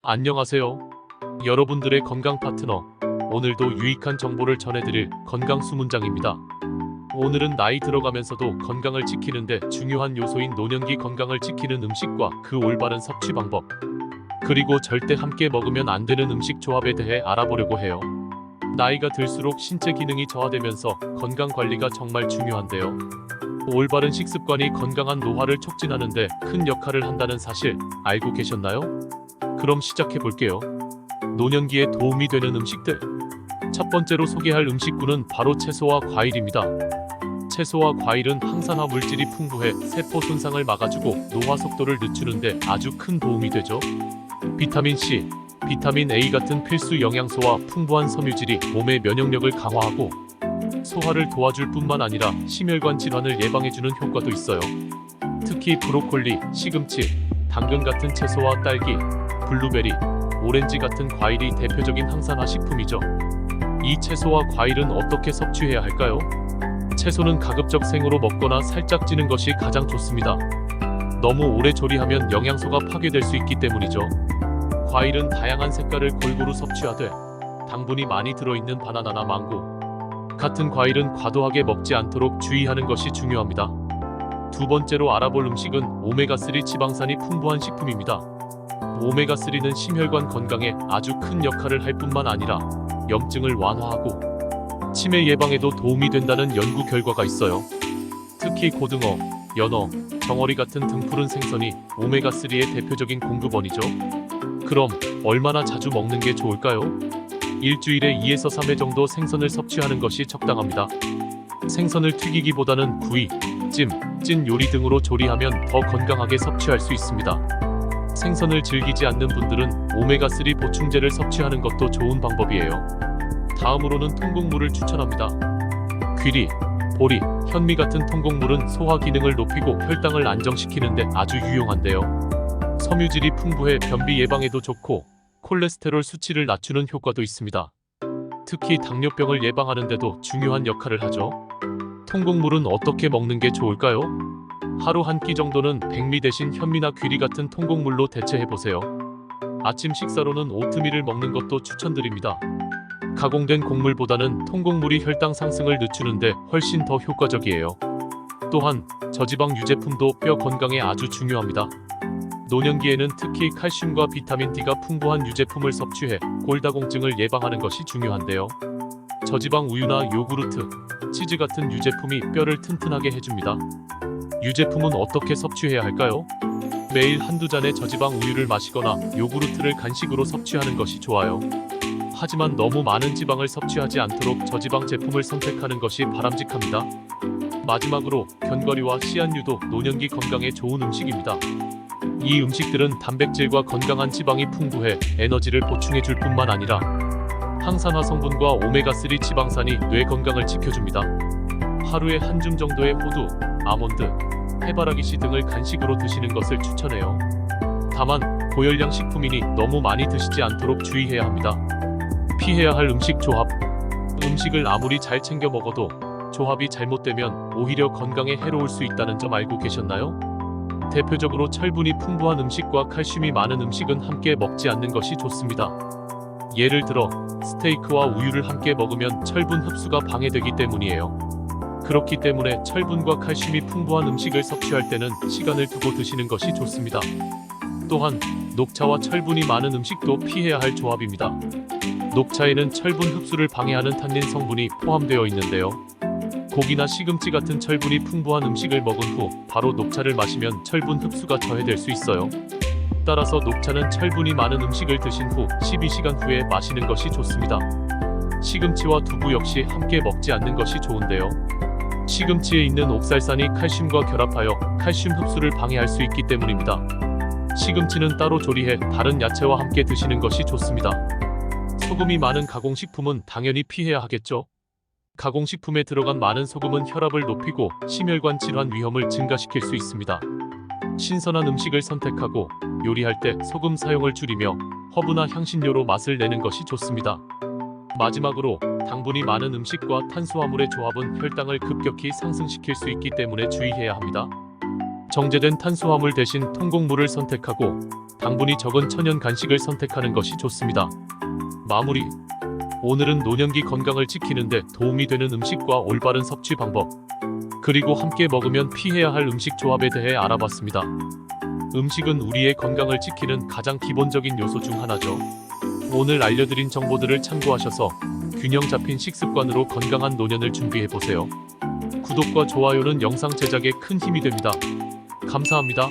안녕하세요. 여러분들의 건강 파트너. 오늘도 유익한 정보를 전해드릴 건강 수문장입니다. 오늘은 나이 들어가면서도 건강을 지키는데 중요한 요소인 노년기 건강을 지키는 음식과 그 올바른 섭취 방법, 그리고 절대 함께 먹으면 안 되는 음식 조합에 대해 알아보려고 해요. 나이가 들수록 신체 기능이 저하되면서 건강 관리가 정말 중요한데요. 올바른 식습관이 건강한 노화를 촉진하는 데 큰 역할을 한다는 사실 알고 계셨나요? 그럼 시작해 볼게요. 노년기에 도움이 되는 음식들. 첫 번째로 소개할 음식군은 바로 채소와 과일입니다. 채소와 과일은 항산화 물질이 풍부해 세포 손상을 막아주고 노화 속도를 늦추는데 아주 큰 도움이 되죠. 비타민 C, 비타민 A 같은 필수 영양소와 풍부한 섬유질이 몸의 면역력을 강화하고 소화를 도와줄 뿐만 아니라 심혈관 질환을 예방해주는 효과도 있어요. 특히 브로콜리, 시금치, 당근 같은 채소와 딸기, 블루베리, 오렌지 같은 과일이 대표적인 항산화 식품이죠. 이 채소와 과일은 어떻게 섭취해야 할까요? 채소는 가급적 생으로 먹거나 살짝 찌는 것이 가장 좋습니다. 너무 오래 조리하면 영양소가 파괴될 수 있기 때문이죠. 과일은 다양한 색깔을 골고루 섭취하되 당분이 많이 들어있는 바나나나 망고 같은 과일은 과도하게 먹지 않도록 주의하는 것이 중요합니다. 두 번째로 알아볼 음식은 오메가3 지방산이 풍부한 식품입니다. 오메가3는 심혈관 건강에 아주 큰 역할을 할 뿐만 아니라 염증을 완화하고 치매 예방에도 도움이 된다는 연구 결과가 있어요. 특히 고등어, 연어, 정어리 같은 등푸른 생선이 오메가3의 대표적인 공급원이죠. 그럼 얼마나 자주 먹는 게 좋을까요? 일주일에 2에서 3회 정도 생선을 섭취하는 것이 적당합니다. 생선을 튀기기보다는 구이, 찐 요리 등으로 조리하면 더 건강하게 섭취할 수 있습니다. 생선을 즐기지 않는 분들은 오메가3 보충제를 섭취하는 것도 좋은 방법이에요. 다음으로는 통곡물을 추천합니다. 귀리, 보리, 현미 같은 통곡물은 소화 기능을 높이고 혈당을 안정시키는 데 아주 유용한데요. 섬유질이 풍부해 변비 예방에도 좋고 콜레스테롤 수치를 낮추는 효과도 있습니다. 특히 당뇨병을 예방하는 데도 중요한 역할을 하죠. 통곡물은 어떻게 먹는 게 좋을까요? 하루 한 끼 정도는 백미 대신 현미나 귀리 같은 통곡물로 대체해보세요. 아침 식사로는 오트밀을 먹는 것도 추천드립니다. 가공된 곡물보다는 통곡물이 혈당 상승을 늦추는데 훨씬 더 효과적이에요. 또한 저지방 유제품도 뼈 건강에 아주 중요합니다. 노년기에는 특히 칼슘과 비타민 D가 풍부한 유제품을 섭취해 골다공증을 예방하는 것이 중요한데요. 저지방 우유나 요구르트, 치즈 같은 유제품이 뼈를 튼튼하게 해줍니다. 유제품은 어떻게 섭취해야 할까요? 매일 한두 잔의 저지방 우유를 마시거나 요구르트를 간식으로 섭취하는 것이 좋아요. 하지만 너무 많은 지방을 섭취하지 않도록 저지방 제품을 선택하는 것이 바람직합니다. 마지막으로 견과류와 씨앗류도 노년기 건강에 좋은 음식입니다. 이 음식들은 단백질과 건강한 지방이 풍부해 에너지를 보충해줄 뿐만 아니라 항산화 성분과 오메가3 지방산이 뇌 건강을 지켜줍니다. 하루에 한 줌 정도의 호두, 아몬드, 해바라기씨 등을 간식으로 드시는 것을 추천해요. 다만 고열량 식품이니 너무 많이 드시지 않도록 주의해야 합니다. 피해야 할 음식 조합. 음식을 아무리 잘 챙겨 먹어도 조합이 잘못되면 오히려 건강에 해로울 수 있다는 점 알고 계셨나요? 대표적으로 철분이 풍부한 음식과 칼슘이 많은 음식은 함께 먹지 않는 것이 좋습니다. 예를 들어 스테이크와 우유를 함께 먹으면 철분 흡수가 방해되기 때문이에요. 그렇기 때문에 철분과 칼슘이 풍부한 음식을 섭취할 때는 시간을 두고 드시는 것이 좋습니다. 또한 녹차와 철분이 많은 음식도 피해야 할 조합입니다. 녹차에는 철분 흡수를 방해하는 탄닌 성분이 포함되어 있는데요. 고기나 시금치 같은 철분이 풍부한 음식을 먹은 후 바로 녹차를 마시면 철분 흡수가 저해될 수 있어요. 따라서 녹차는 철분이 많은 음식을 드신 후 12시간 후에 마시는 것이 좋습니다. 시금치와 두부 역시 함께 먹지 않는 것이 좋은데요. 시금치에 있는 옥살산이 칼슘과 결합하여 칼슘 흡수를 방해할 수 있기 때문입니다. 시금치는 따로 조리해 다른 야채와 함께 드시는 것이 좋습니다. 소금이 많은 가공식품은 당연히 피해야 하겠죠. 가공식품에 들어간 많은 소금은 혈압을 높이고 심혈관 질환 위험을 증가시킬 수 있습니다. 신선한 음식을 선택하고 요리할 때 소금 사용을 줄이며 허브나 향신료로 맛을 내는 것이 좋습니다. 마지막으로 당분이 많은 음식과 탄수화물의 조합은 혈당을 급격히 상승시킬 수 있기 때문에 주의해야 합니다. 정제된 탄수화물 대신 통곡물을 선택하고 당분이 적은 천연 간식을 선택하는 것이 좋습니다. 마무리. 오늘은 노년기 건강을 지키는데 도움이 되는 음식과 올바른 섭취 방법, 그리고 함께 먹으면 피해야 할 음식 조합에 대해 알아봤습니다. 음식은 우리의 건강을 지키는 가장 기본적인 요소 중 하나죠. 오늘 알려드린 정보들을 참고하셔서 균형 잡힌 식습관으로 건강한 노년을 준비해보세요. 구독과 좋아요는 영상 제작에 큰 힘이 됩니다. 감사합니다.